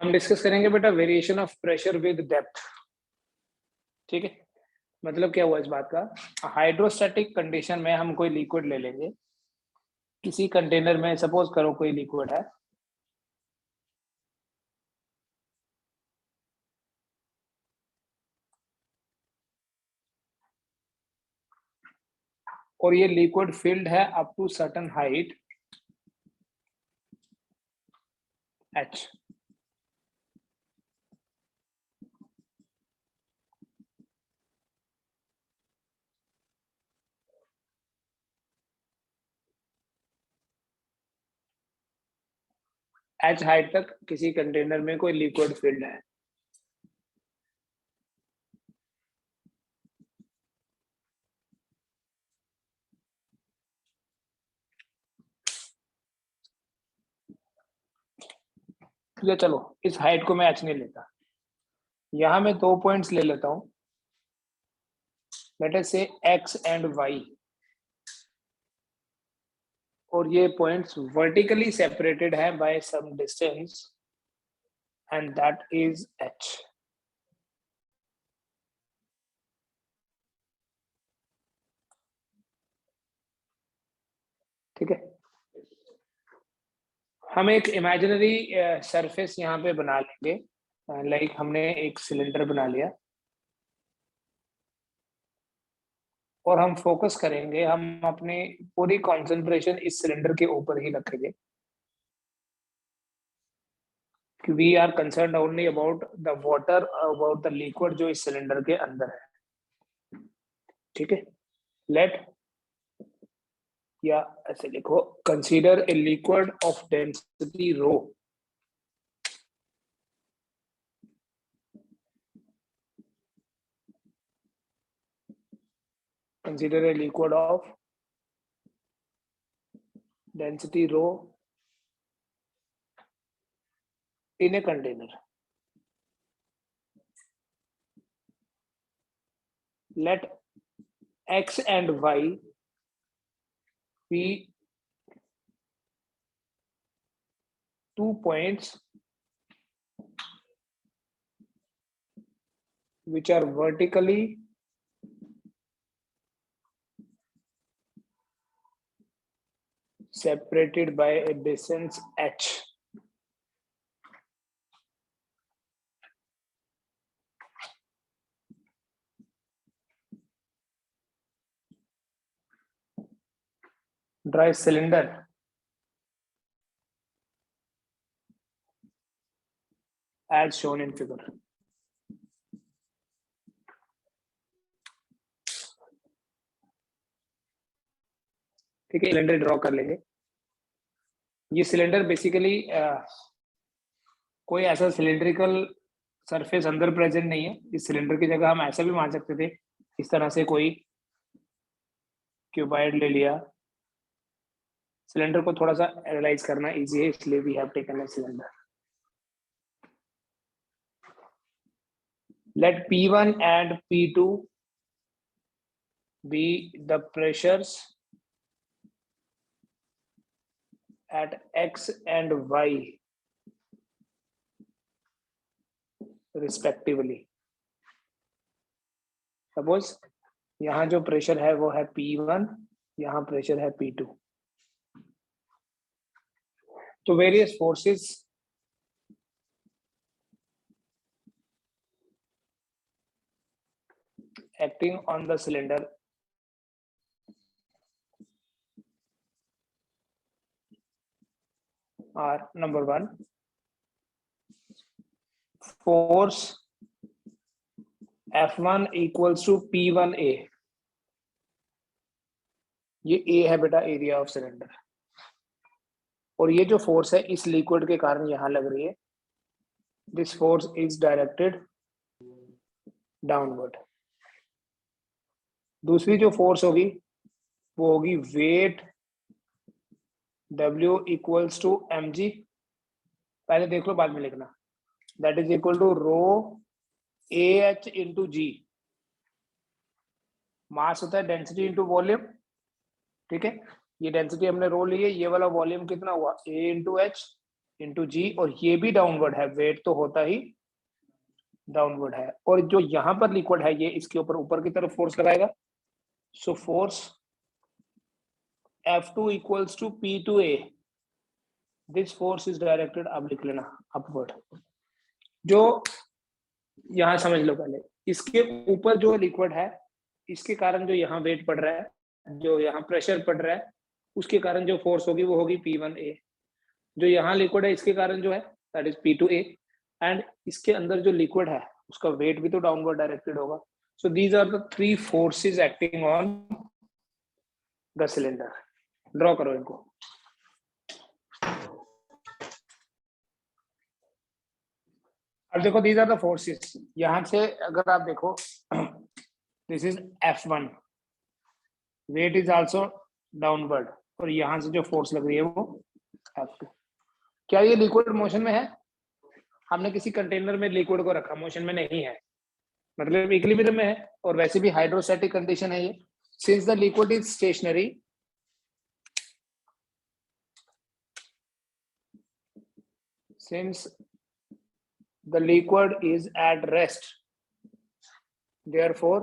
हम डिस्कस करेंगे बेटा variation of pressure with depth. ठीक है, मतलब क्या हुआ इस बात का, हाइड्रोस्टैटिक कंडीशन में हम कोई लिक्विड ले लेंगे, किसी कंटेनर में सपोज करो कोई लिक्विड है, और ये लिक्विड फिल्ड है up to certain height h। h height तक किसी कंटेनर में कोई लिक्विड फिल्ड है। या चलो इस हाइट को मैं h नहीं लेता, यहां मैं 2 पॉइंट्स ले लेता हूं, लेट अस से x एंड y, और ये पॉइंट्स वर्टिकली सेपरेटेड है by some distance and that is h। ठीक है, हम एक इमेजिनरी सरफेस यहाँ पे बना लेंगे, लाइक हमने एक सिलेंडर बना लिया और हम फोकस करेंगे, हम अपनी पूरी कंसंट्रेशन इस सिलेंडर के ऊपर ही रखेंगे, कि we are concern only about the water, about the liquid जो इस सिलेंडर के अंदर है। ठीक है, लेट, या ऐसे लिखो, consider a liquid of density rho, consider a liquid of density rho in a container. Let x and y be 2 points which are vertically separated by a distance h। Dry cylinder as shown in figure। ठीक है, cylinder draw कर लेंगे। ये cylinder basically कोई ऐसा cylindrical surface अंदर present नहीं है। इस सिलेंडर की जगह हम ऐसा भी मान सकते थे, इस तरह से कोई क्यूबाइड ले लिया। सिलेंडर को थोड़ा सा एनालाइज करना इजी है, इसलिए we have taken a cylinder. Let P1 and P2 be the pressures at x and y respectively। Suppose यहाँ जो प्रेशर है वो है P1, यहाँ प्रेशर है P2। तो various forces acting on the cylinder are: number 1, force F1 equals to P1A। ये A है बेटा, एरिया ऑफ सिलेंडर, और ये जो फोर्स है इस लिक्विड के कारण यहां लग रही है, this force is directed downward. दूसरी जो फोर्स होगी वो होगी weight W equals to mg, पहले देख लो बाद में लिखना, that is equal to rho AH into g. Mass होता है डेंसिटी इंटू वॉल्यूम। ठीक है, ये डेंसिटी हमने रो ली है, ये वाला वॉल्यूम कितना हुआ A इंटू एच, इंटू जी, और ये भी डाउनवर्ड है, वेट तो होता ही डाउनवर्ड है, और जो यहाँ पर लिक्विड है ये इसके ऊपर की तरफ फोर्स लगाएगा। So force F2 equals to P2A, this force is directed, अब लिख लेना अपवर्ड। जो यहाँ समझ लो पहले, इसके ऊपर जो लिक्विड है, इसके कारण जो यहाँ वेट पड़ रहा है, जो यहाँ प्रेशर पड़ रहा है, उसके कारण जो फोर्स होगी वो होगी P1A। जो यहाँ लिक्विड है इसके कारण जो है दैट इज P2A, एंड इसके अंदर जो लिक्विड है उसका वेट भी तो डाउनवर्ड डायरेक्टेड होगा। So these are the three forces acting on the cylinder. Draw करो इनको। अब देखो दीज आर द फोर्सेस, यहां से अगर आप देखो this is F1, weight is also downward, और यहां से जो फोर्स लग रही है वो F2। क्या ये लिक्विड मोशन में है? हमने किसी कंटेनर में लिक्विड को रखा, मोशन में नहीं है, मतलब इक्विलिब्रियम में है, और वैसे भी हाइड्रोस्टैटिक कंडीशन है ये। Since the liquid is stationary, since the liquid is at rest, therefore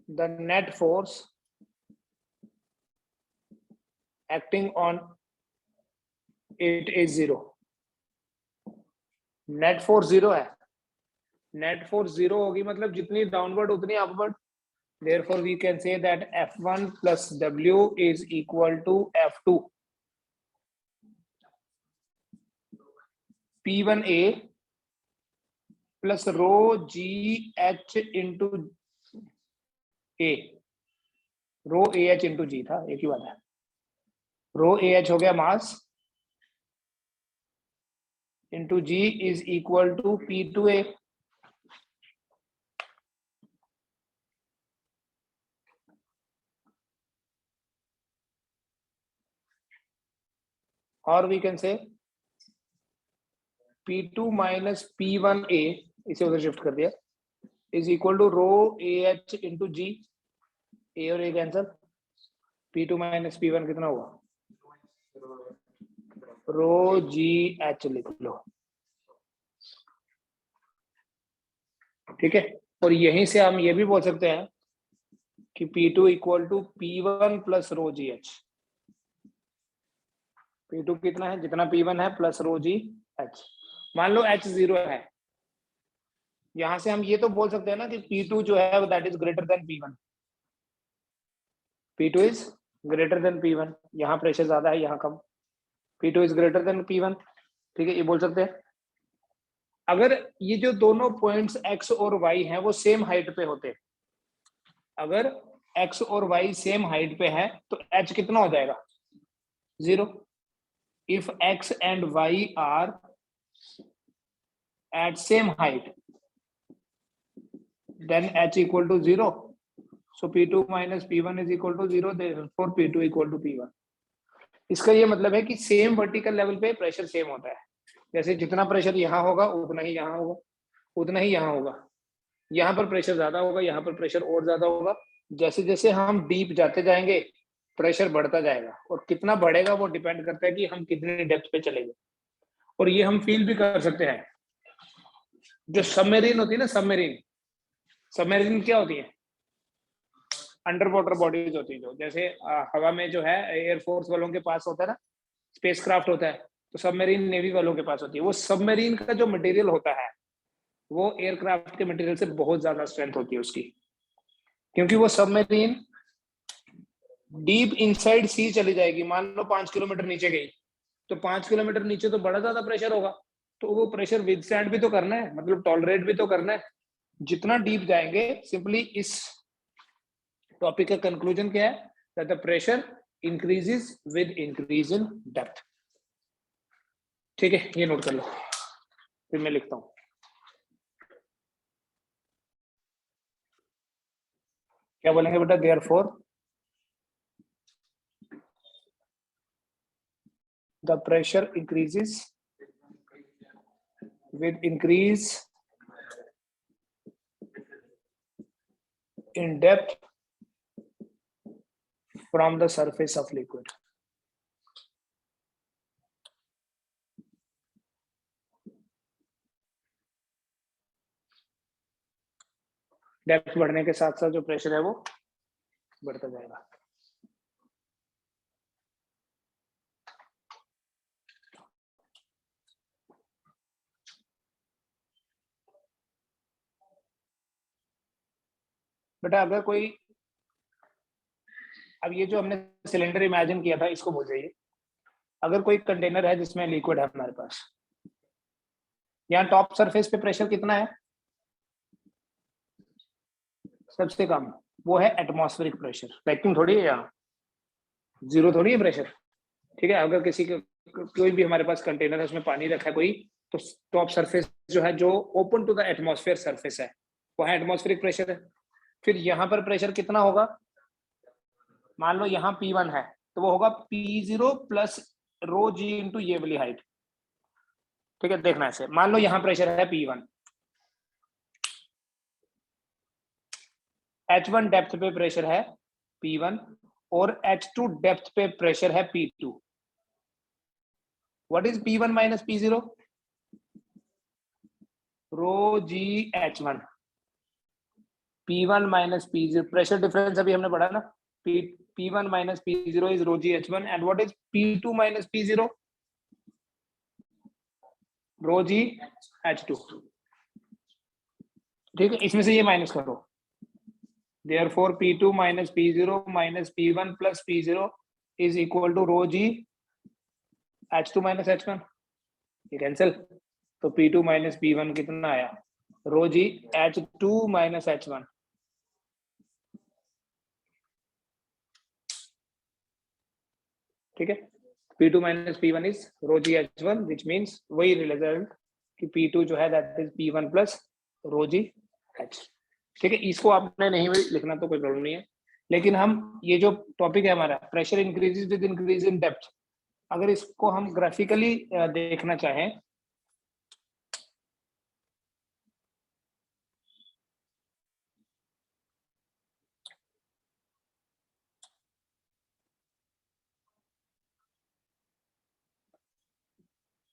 the net force acting on it is zero। Net force zero है, नेट फोर्स जीरो होगी मतलब जितनी डाउनवर्ड उतनी upward. therefore we can say that F1 plus W is equal to F2 P1A plus rho GH into A, rho AH into G था, एक ही बात है। रो AH हो गया मास, into G is equal to P2A। और we can say P2 minus P1A, इसे उधर shift कर दिया, is equal to rho AH into G, A और A cancel, P2 minus P1 कितना हुआ, रो GH लिख लो, ठीक है। और यहीं से हम ये भी बोल सकते हैं कि P2 equal to P1 plus rho GH। P2 कितना है, जितना P1 है प्लस रो GH। मान लो H 0 है, यहां से हम ये तो बोल सकते हैं ना कि P2 जो है that is greater than P1, P2 is greater than P1, यहाँ प्रेशर ज्यादा है यहाँ कम, P2 is greater than P1, ठीक है, ये बोल सकते हैं। अगर ये जो दोनों पॉइंट्स X और Y हैं वो सेम हाइट पे होते, अगर X और Y सेम हाइट पे है तो H कितना हो जाएगा, 0। If X and Y are at same height, then H equal to 0, so P2 minus P1 is equal to 0, therefore P2 equal to P1। इसका ये मतलब है कि सेम वर्टिकल लेवल पे प्रेशर सेम होता है, जैसे जितना प्रेशर यहाँ होगा उतना ही यहाँ होगा, उतना ही यहाँ होगा, यहाँ पर प्रेशर ज्यादा होगा, यहाँ पर प्रेशर और ज्यादा होगा। जैसे जैसे हम डीप जाते जाएंगे प्रेशर बढ़ता जाएगा, और कितना बढ़ेगा वो डिपेंड करता है कि हम कितनी डेप्थ पे चलेंगे। और ये हम फील भी कर सकते हैं, जो सबमरीन होती है ना, सबमरीन, सबमरीन क्या होती है, अंडर वाटर बॉडीज होती है, जो जैसे हवा में जो है एयरफोर्स वालों के पास होता है ना, स्पेसक्राफ्ट होता है, तो सबमरीन नेवी वालों के पास होती है। वो सबमरीन का जो मटेरियल होता है वो एयरक्राफ्ट के मटेरियल से बहुत ज्यादा स्ट्रेंथ होती है उसकी, क्योंकि वो सबमरीन डीप इनसाइड सी चली जाएगी। मान लो 5 किलोमीटर नीचे गई, तो 5 किलोमीटर नीचे तो बड़ा ज्यादा प्रेशर होगा, तो वो प्रेशर विदस्टैंड भी तो करना है, मतलब टॉलरेट भी तो करना है। जितना डीप जाएंगे, सिंपली इस टॉपिक का कंक्लूजन क्या है, that the pressure increases with increase in depth. ठीक है, ये नोट कर लो, फिर मैं लिखता हूं। क्या बोलेंगे बेटा, therefore the pressure increases with increase in depth from the surface of liquid। Depth बढ़ने के साथ साथ जो प्रेशर है वो बढ़ता जाएगा। बेटा अगर कोई, अब ये जो हमने सिलेंडर इमेजिन किया था इसको भूल जाइए। अगर कोई कंटेनर है जिसमें लिक्विड है हमारे पास, यहाँ टॉप सरफेस पे प्रेशर कितना है? सबसे कम, वो है एटमॉस्फेरिक प्रेशर। वैक्यूम थोड़ी है यहाँ, जीरो थोड़ी है प्रेशर। ठीक है, अगर किसी के कोई भी हमारे पास कंटेनर है उसमें पानी रखा है कोई, तो टॉप सरफेस जो है, जो open to the atmosphere surface है, वहाँ एटमॉस्फेरिक प्रेशर है। फिर यहाँ पर प्रेशर कितना होगा? मान लो यहाँ P1 है, तो वो होगा P0 प्लस रो जी इंटू ये वाली हाइट। ठीक है, देखना ऐसे, मान लो यहाँ प्रेशर है P1, H1 डेप्थ पे प्रेशर है P1 और H2 डेप्थ पे प्रेशर है P2। What is P1 minus P0? Rho g H1। P1 minus P0, pressure difference अभी हमने पढ़ा ना, P1 minus P0 is rho g H1 and what is P2 minus P0? Rho g H2। ठीक है, इसमें से ये माइनस करो। Therefore P2 minus P0 minus P1 plus P0 is equal to rho g H2 minus H1। ये cancel, तो P2 minus P1 कितना आया? रो जी H2 minus H1। ठीक है, P2 minus P1 is rho g H1 which means वही result कि P2 जो है that is P1 plus row g H। ठीक है, इसको आपने नहीं लिखना तो कोई प्रॉब्लम नहीं है, लेकिन हम ये जो टॉपिक है हमारा pressure increases with increase in depth, अगर इसको हम ग्राफिकली देखना चाहें,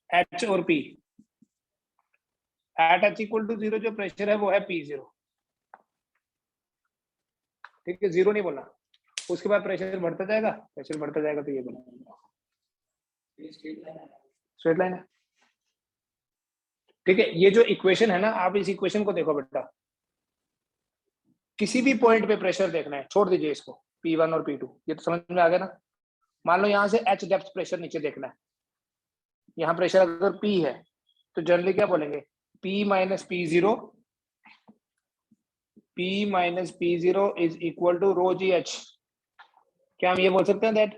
H और P, at H equal to 0 जो प्रेशर है वो है P0। ठीक है, जीरो नहीं बोलना, उसके बाद प्रेशर बढ़ता जाएगा, प्रेशर बढ़ता जाएगा तो ये बनेगा स्ट्रेट लाइन है। ठीक है, ये जो इक्वेशन है ना, आप इस इक्वेशन को देखो बेटा, किसी भी पॉइंट पे प्रेशर देखना है, छोड़ दीजिए इसको, P1 और P2, ये तो समझ में आ गया ना। मान लो यहाँ से H डेप्थ प्रेशर नीचे देखना है, यहाँ प्रेशर अगर P है तो जनरली क्या बोलेंगे? P minus P0, P minus P0 is equal to rho g H। क्या हम ये बोल सकते हैं that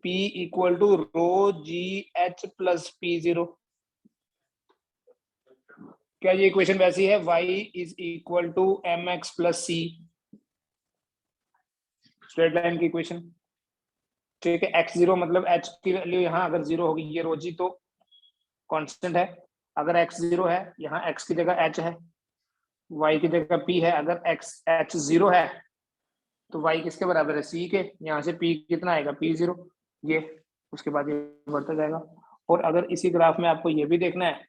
P equal to rho g H plus P0? क्या ये इक्वेशन वैसी है? Y is equal to mx plus c, straight line की इक्वेशन। ठीक है, x0 मतलब h की वैल्यू यहाँ अगर 0 होगी, ये रो जी तो कांस्टेंट है, अगर x0 है यहाँ x की जगह h है, y की जगह p है। अगर h 0 है तो y किसके बराबर है? c के। यहाँ से p कितना आएगा? P0 ये, उसके बाद ये बढ़ता जाएगा। और अगर इसी ग्राफ में आपको ये भी देखना है,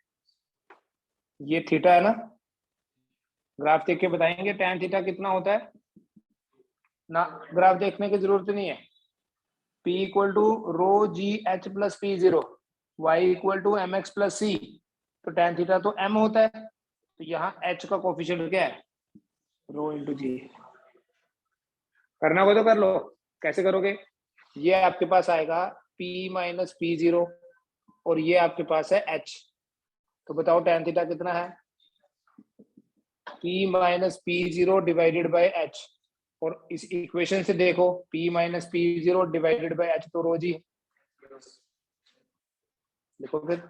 ये थीटा है ना, ग्राफ देख के बताएंगे tan थीटा कितना होता है ना, ग्राफ देखने की जरूरत नहीं है। P equal to rho g H plus P0, y equal to m x plus c, तो tan थीटा तो m होता है, तो यहाँ h का कोफिशिएंट क्या है? रो इंटू जी। करना हो तो कर लो, कैसे करोगे? ये आपके पास आएगा P माइनस P0 और ये आपके पास है h, तो बताओ tan थीटा कितना है? P minus P0 divided by h, और इस इक्वेशन से देखो P minus P0 divided by h तो रो जी। देखो फिर,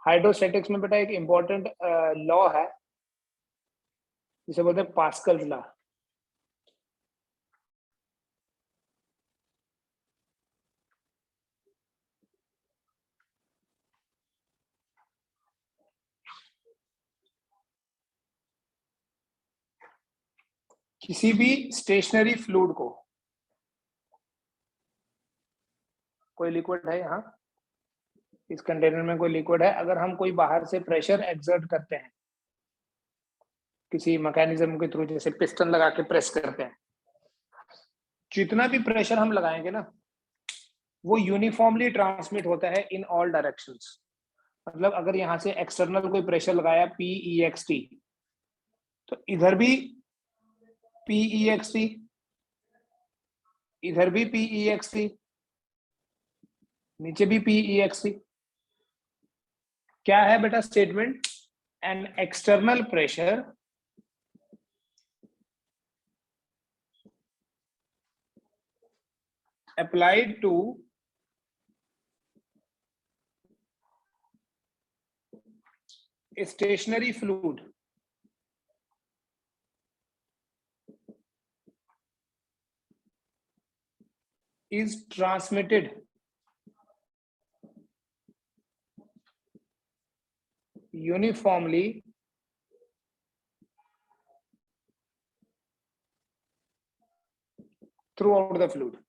हाइड्रोस्टैटिक्स में बेटा एक इंपॉर्टेंट लॉ है जिसे बोलते हैं पास्कल्स लॉ। किसी भी स्टेशनरी फ्लूइड को कोई लिक्विड है यहाँ, इस कंटेनर में कोई लिक्विड है, अगर हम कोई बाहर से प्रेशर एक्सर्ट करते हैं किसी मैकेनिज्म के थ्रू, जैसे पिस्टन लगा के प्रेस करते हैं, जितना भी प्रेशर हम लगाएंगे ना वो यूनिफॉर्मली ट्रांसमिट होता है इन ऑल डायरेक्शंस। मतलब अगर यहाँ से एक्सटर्नल कोई प्रेशर लगाया PEXT, तो इधर भी PEXT, इधर भी PEXT, नीचे भी PEXT। क्या है बेटा statement? An external pressure applied to a stationary fluid is transmitted uniformly throughout the fluid।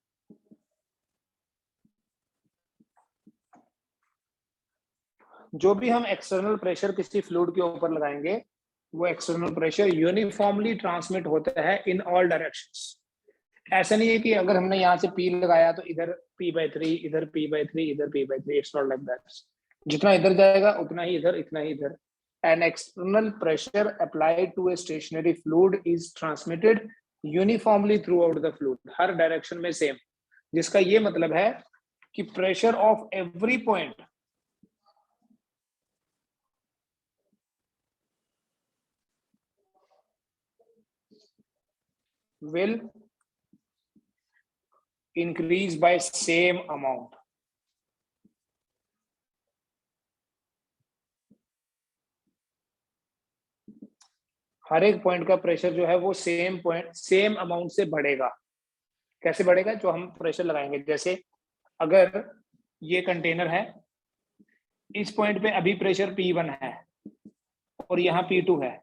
जो भी हम एक्सटर्नल प्रेशर किसी फ्लूइड के ऊपर लगाएंगे वो एक्सटर्नल प्रेशर यूनिफॉर्मली ट्रांसमिट होता है इन ऑल डायरेक्शंस। ऐसा नहीं है कि अगर हमने यहाँ से P लगाया तो इधर P/3, इधर P/3, इधर P/3, it's not like that. जितना इधर जाएगा उतना ही इधर, इतना ही इधर। An external pressure applied to a stationary fluid is transmitted uniformly throughout the fluid, her direction में सेम, जिसका ये मतलब है कि pressure of every point will increase by same amount। हर एक पॉइंट का प्रेशर जो है वो सेम अमाउंट से बढ़ेगा। कैसे बढ़ेगा? जो हम प्रेशर लगाएंगे, जैसे अगर ये कंटेनर है, इस पॉइंट पे अभी प्रेशर P1 है और यहाँ P2 है,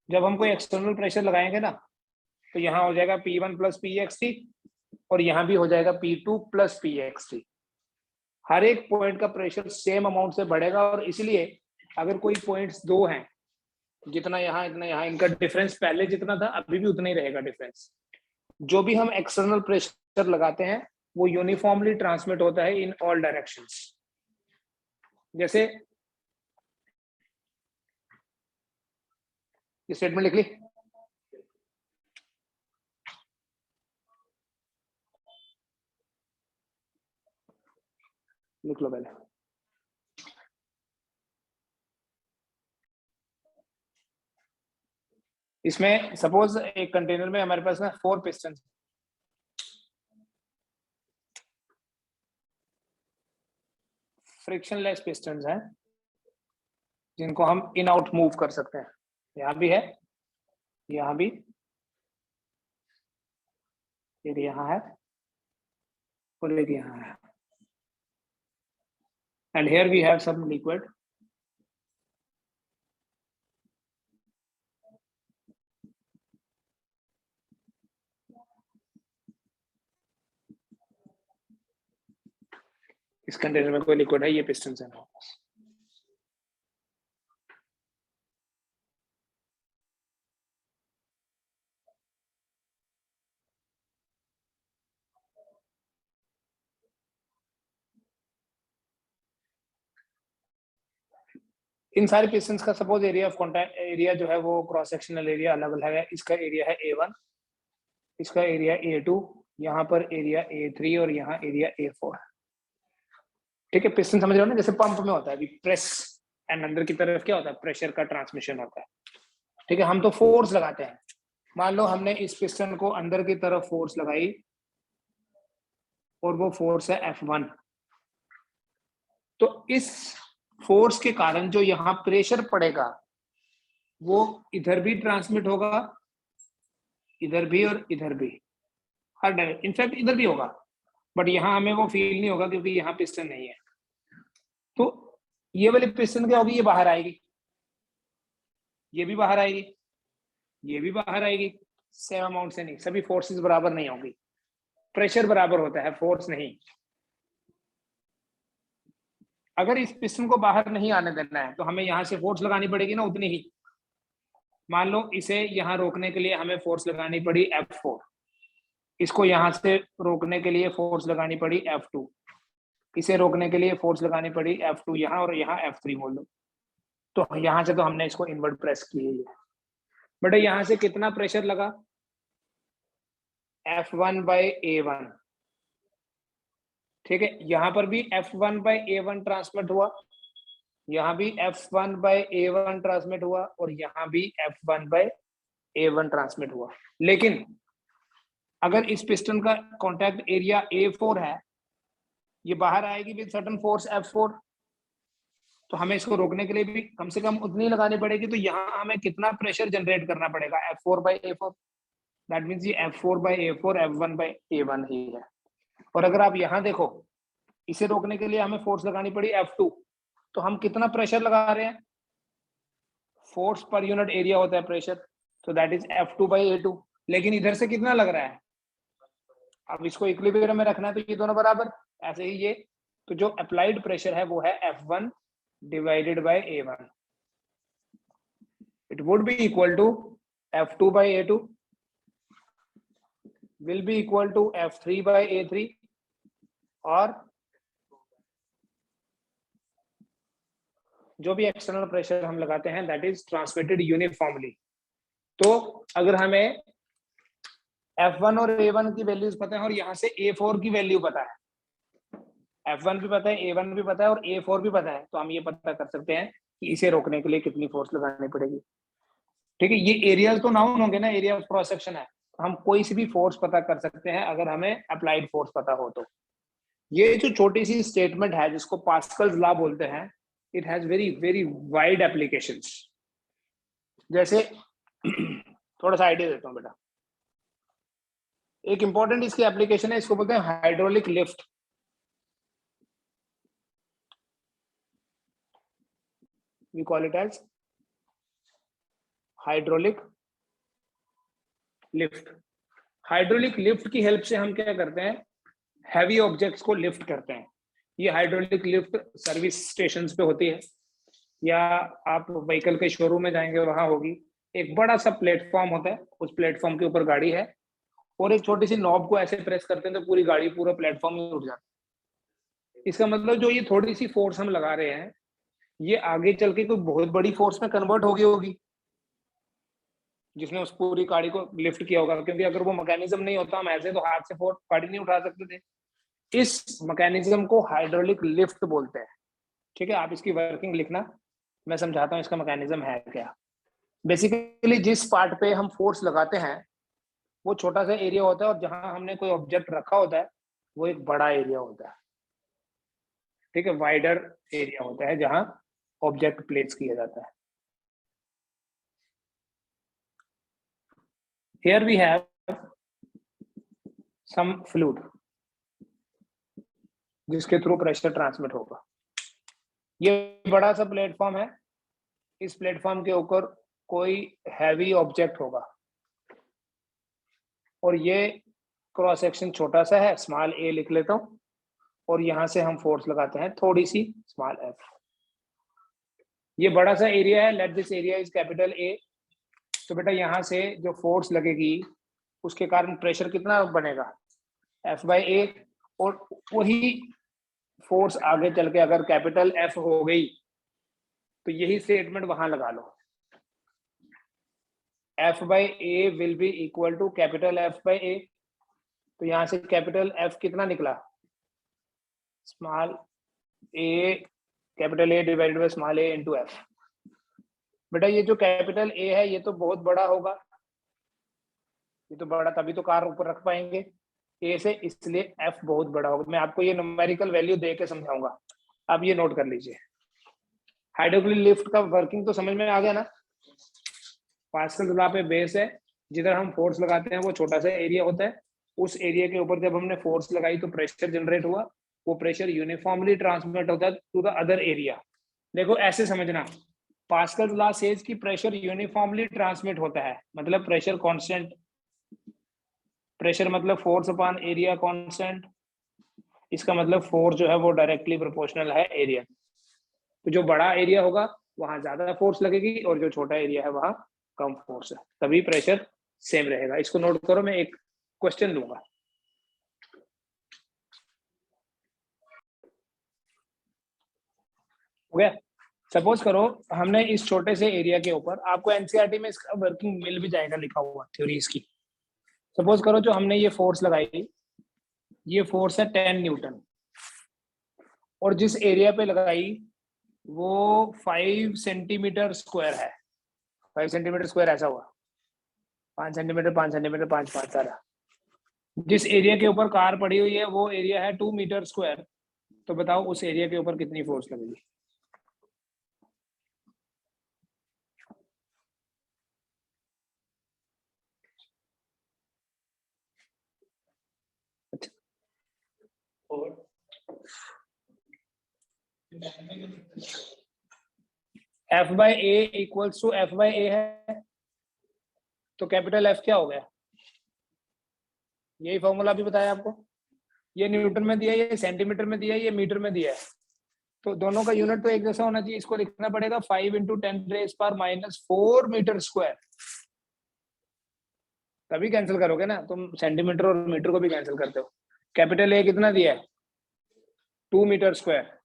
जब हम कोई एक्सटर्नल प्रेशर लगाएंगे ना तो यहाँ हो जाएगा P1 प्लस PXT और यहाँ भी हो जाएगा P2 प्लस PXT। हर एक पॉइंट का प्रेशर सेम अमाउंट से बढ़ेगा और इसलिए अगर कोई पॉइंट्स दो हैं, जितना यहाँ इतना यहाँ, इनका डिफरेंस पहले जितना था अभी भी उतना ही रहेगा डिफरेंस। जो भी हम एक्सटर्नल प्रेशर लगाते हैं वो यूनिफॉर्मली ट्रांसमिट होता है इन ऑल डायरेक्शंस। जैसे ये स्टेटमेंट लिख ली, लिख लो पहले। इसमें सपोज एक कंटेनर में हमारे पास ना 4 पिस्टन, फ्रिक्शनलेस पिस्टन हैं जिनको हम इन आउट मूव कर सकते हैं। यहाँ भी है, यहाँ भी, एक यहाँ है और एक यहाँ है। And here we have some liquid। इस कंटेनर में कोई लिक्विड है, ये पिस्टन है। इन सारे पिस्टन्स का suppose area of contact, area जो है वो क्रॉस सेक्शनल एरिया अलग अलग है। इसका एरिया है A1, इसका एरिया A2, यहाँ पर एरिया A3 और यहाँ एरिया A4। ठीक है, पिस्टन समझ रहे हो ना, जैसे पंप में होता है अभी प्रेस एंड अंदर की तरफ क्या होता है, प्रेशर का ट्रांसमिशन होता है। ठीक है, हम तो फोर्स लगाते हैं। मान लो हमने इस पिस्टन को अंदर की तरफ फोर्स लगाई और वो फोर्स है F1, तो इस फोर्स के कारण जो यहाँ प्रेशर पड़ेगा वो इधर भी ट्रांसमिट होगा, इधर भी और इधर भी, हर डायरेक्शन। इनफैक्ट इधर भी होगा बट यहाँ हमें वो फील नहीं होगा क्योंकि यहाँ पिस्टन नहीं है। तो ये वाली पिस्टन क्या होगी, ये बाहर आएगी, ये भी बाहर आएगी, ये भी बाहर आएगी। सेम अमाउंट से नहीं, सभी फोर्सेस बराबर नहीं होंगी, प्रेशर बराबर होता है, फोर्स नहीं। अगर इस पिस्टन को बाहर नहीं आने देना है तो हमें यहाँ से फोर्स लगानी पड़ेगी ना उतनी ही। मान लो इसे यहाँ रोकने के लिए हमें फोर्स लगानी पड़ी F4, इसको यहाँ से रोकने के लिए फोर्स लगानी पड़ी F2, इसे रोकने के लिए फोर्स लगानी पड़ी F2 यहाँ, और यहाँ F3 बोल दो। तो यहाँ से तो हमने इसको इनवर्ट प्रेस किया ही है। बेटा यहाँ से कितना प्रेशर लगा? F1/A1, ठीक है। यहाँ पर भी F1/A1 ट्रांसमिट हुआ, यहाँ भी F1/A1 ट्रांसमिट हुआ, और यहाँ भी F1/A1 ट्रांसमिट हुआ। लेकिन अगर इस पिस्टन का कॉन्टैक्ट एरिया A4 है, ये बाहर आएगी विद सर्टेन फोर्स F4, तो हमें इसको रोकने के लिए भी कम से कम उतनी लगानी पड़ेगी। तो यहाँ हमें कितना प्रेशर जनरेट करना पड़ेगा? F4/A4, दैट मीन्स ये F4/A4 F1/A1 ही है। और अगर आप यहाँ देखो, इसे रोकने के लिए हमें फोर्स लगानी पड़ी F2, तो हम कितना प्रेशर लगा रहे हैं? फोर्स पर यूनिट एरिया होता है प्रेशर, तो दैट इज F2/A2। लेकिन इधर से कितना लग रहा है? अब इसको इक्विलिब्रियम में रखना है, तो ये दोनों बराबर, ऐसे ही ये। तो जो अप्लाइड प्रेशर है वो है F1/A1, it would be equal to F2/A2 will be equal to F3/A3, और जो भी एक्सटर्नल प्रेशर हम लगाते हैं दैट इज ट्रांसमिटेड यूनिफॉर्मली। तो अगर हमें F1 और A1 की वैल्यूज पता है और यहाँ से A4 की वैल्यू पता है, F1 भी पता है, A1 भी पता है और A4 भी पता है, तो हम ये पता कर सकते हैं कि इसे रोकने के लिए कितनी फोर्स लगानी पड़ेगी। ठीक है, ये एरियाज तो नाउन होंगे ना, एरिया ऑफ क्रॉस सेक्शन है, हम कोई सी भी फोर्स पता कर सकते हैं अगर हमें अप्लाइड फोर्स पता हो तो। ये जो छोटी सी स्टेटमेंट है जिसको पास्कल्स लॉ बोलते हैं, it has very very wide applications. जैसे थोड़ा सा आइडिया देता हूं बेटा, एक इंपॉर्टेंट इसकी एप्लीकेशन है, इसको बोलते हैं hydraulic lift. We call it as hydraulic lift. Hydraulic lift की हेल्प से हम क्या करते हैं? हैवी ऑब्जेक्ट्स को लिफ्ट करते हैं। ये हाइड्रोलिक लिफ्ट सर्विस स्टेशंस पे होती है, या आप व्हीकल के शोरूम में जाएंगे वहां होगी। एक बड़ा सा प्लेटफॉर्म होता है, उस प्लेटफॉर्म के ऊपर गाड़ी है, और एक छोटी सी नॉब को ऐसे प्रेस करते हैं तो पूरी गाड़ी पूरा प्लेटफॉर्म में उठ जाती है। इसका मतलब जो ये थोड़ी सी फोर्स हम लगा रहे हैं, ये आगे चल के कोई बहुत बड़ी फोर्स में कन्वर्ट हो गई होगी, जिसने उस पूरी गाड़ी को लिफ्ट किया होगा। क्योंकि अगर वो मैकेनिज्म नहीं होता, हम ऐसे तो हाथ से फोर्स गाड़ी नहीं उठा सकते थे। इस मैकेनिज्म को हाइड्रोलिक लिफ्ट बोलते हैं। ठीक है, आप इसकी वर्किंग लिखना, मैं समझाता हूँ इसका मैकेनिज्म है क्या। बेसिकली जिस पार्ट पे हम फोर्स लगाते हैं वो छोटा सा एरिया होता है, और जहां हमने कोई ऑब्जेक्ट रखा होता है वो एक बड़ा एरिया होता है। ठीक है, वाइडर एरिया होता है जहां ऑब्जेक्ट प्लेस किया जाता है। Here we have some fluid जिसके थ्रू प्रेशर ट्रांसमिट होगा। ये बड़ा सा प्लेटफॉर्म है, इस प्लेटफॉर्म के ऊपर कोई हैवी ऑब्जेक्ट होगा, और ये क्रॉस सेक्शन छोटा सा है, स्मॉल a लिख लेता हूं, और यहां से हम फोर्स लगाते हैं थोड़ी सी स्मॉल f। ये बड़ा सा एरिया है, let this area is capital A। तो बेटा यहाँ से जो फोर्स लगेगी उसके कारण प्रेशर कितना बनेगा? F/A। और वही फोर्स आगे चल के अगर कैपिटल F हो गई तो यही स्टेटमेंट वहां लगा लो, F/A will be equal to capital F/A। तो यहां से कैपिटल F कितना निकला? Small a, capital A divided by small a into F। बेटा ये जो कैपिटल A है ये तो बहुत बड़ा होगा, ये तो बड़ा, तभी तो कार ऊपर रख पाएंगे A से, इसलिए F बहुत बड़ा होगा। मैं आपको ये न्यूमेरिकल वैल्यू दे के समझाऊंगा, आप ये नोट कर लीजिए। हाइड्रोलिक लिफ्ट का वर्किंग तो समझ में आ गया ना। पास्कल लॉ पे बेस है, जिधर हम फोर्स लगाते हैं वो छोटा सा एरिया होता है, उस एरिया के ऊपर जब हमने फोर्स लगाई तो प्रेशर जनरेट हुआ, वो प्रेशर यूनिफॉर्मली ट्रांसमिट होता है टू द अदर एरिया। देखो ऐसे समझना, पास्कल लॉ सेज कि प्रेशर यूनिफॉर्मली ट्रांसमिट होता है, मतलब प्रेशर कांस्टेंट। प्रेशर मतलब फोर्स अपॉन एरिया कांस्टेंट, इसका मतलब फोर्स जो है वो डायरेक्टली प्रोपोर्शनल है एरिया। तो जो बड़ा एरिया होगा वहां ज्यादा फोर्स लगेगी और जो छोटा एरिया है वहां कम फोर्स है, तभी प्रेशर सेम रहेगा। इसको नोट करो, मैं एक क्वेश्चन दूंगा। हो गया? सपोज करो हमने इस छोटे से एरिया के ऊपर, आपको एनसीईआरटी में इसका वर्किंग मिल भी जाएगा लिखा हुआ थ्योरी इसकी। सपोज करो जो हमने ये फोर्स लगाई, ये फोर्स है 10 न्यूटन, और जिस एरिया पे लगाई वो 5 सेंटीमीटर स्क्वायर है। 5 सेंटीमीटर स्क्वायर ऐसा हुआ, 5 सेंटीमीटर 5 सेंटीमीटर 5 5 सारा। जिस एरिया के ऊपर कार पड़ी हुई है वो एरिया है 2 मीटर स्क्वायर, तो बताओ उस एरिया के ऊपर कितनी फोर्स लगेगी? F by A equals to F by A है, तो कैपिटल एफ क्या हो गया? यही फॉर्मूला भी बताया आपको। ये न्यूटन में दिया है, ये सेंटीमीटर में दिया है, ये मीटर में दिया है, तो दोनों का यूनिट तो एक जैसा होना चाहिए। इसको लिखना पड़ेगा 5 × 10⁻⁴ मीटर स्क्वायर, तभी कैंसिल करोगे ना तुम, सेंटीमीटर और मीटर को भी कैंसिल करते हो। कैपिटल ए कितना दिया है? 2 metre square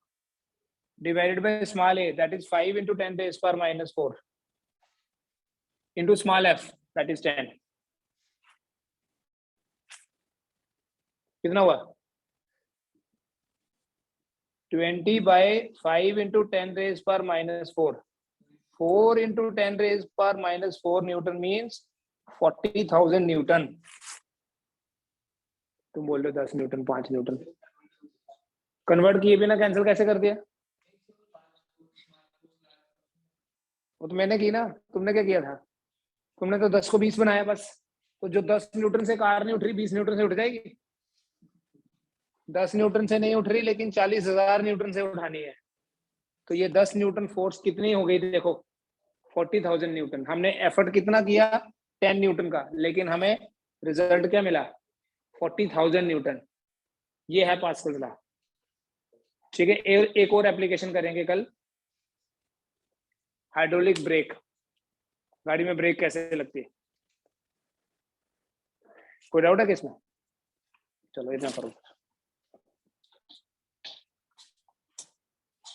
divided by small a that is 5 × 10⁻⁴ into small f that is 10। कितना हुआ? 20/5 × 10⁻⁴ 4 × 10⁻⁴ न्यूटन मीन्स 40,000 न्यूटन। तुम बोल रहे हो 10 न्यूटन 5 न्यूटन, कन्वर्ट किए बिना कैंसिल कैसे कर दिया? वो तो मैंने की ना, तुमने क्या किया था? तुमने तो 10 को 20 बनाया बस। तो जो 10 न्यूटन से कार नहीं उठ रही 20 न्यूटन से उठ जाएगी? 10 न्यूटन से नहीं उठ रही, लेकिन 40,000 न्यूटन से उठानी है। तो ये 10 न्यूटन फोर्स कितनी हो गई? देखो 40,000 न्यूटन। हमने एफर्ट कितना किया? 10 न्यूटन का, लेकिन हमें रिजल्ट क्या मिला? 40,000 न्यूटन। ये है पास्कल्स लॉ। ठीक है, एक और एप्लीकेशन करेंगे कल, हाइड्रोलिक ब्रेक। गाड़ी में ब्रेक कैसे लगती है? कोई डाउट है किसमें? चलो इतना करो।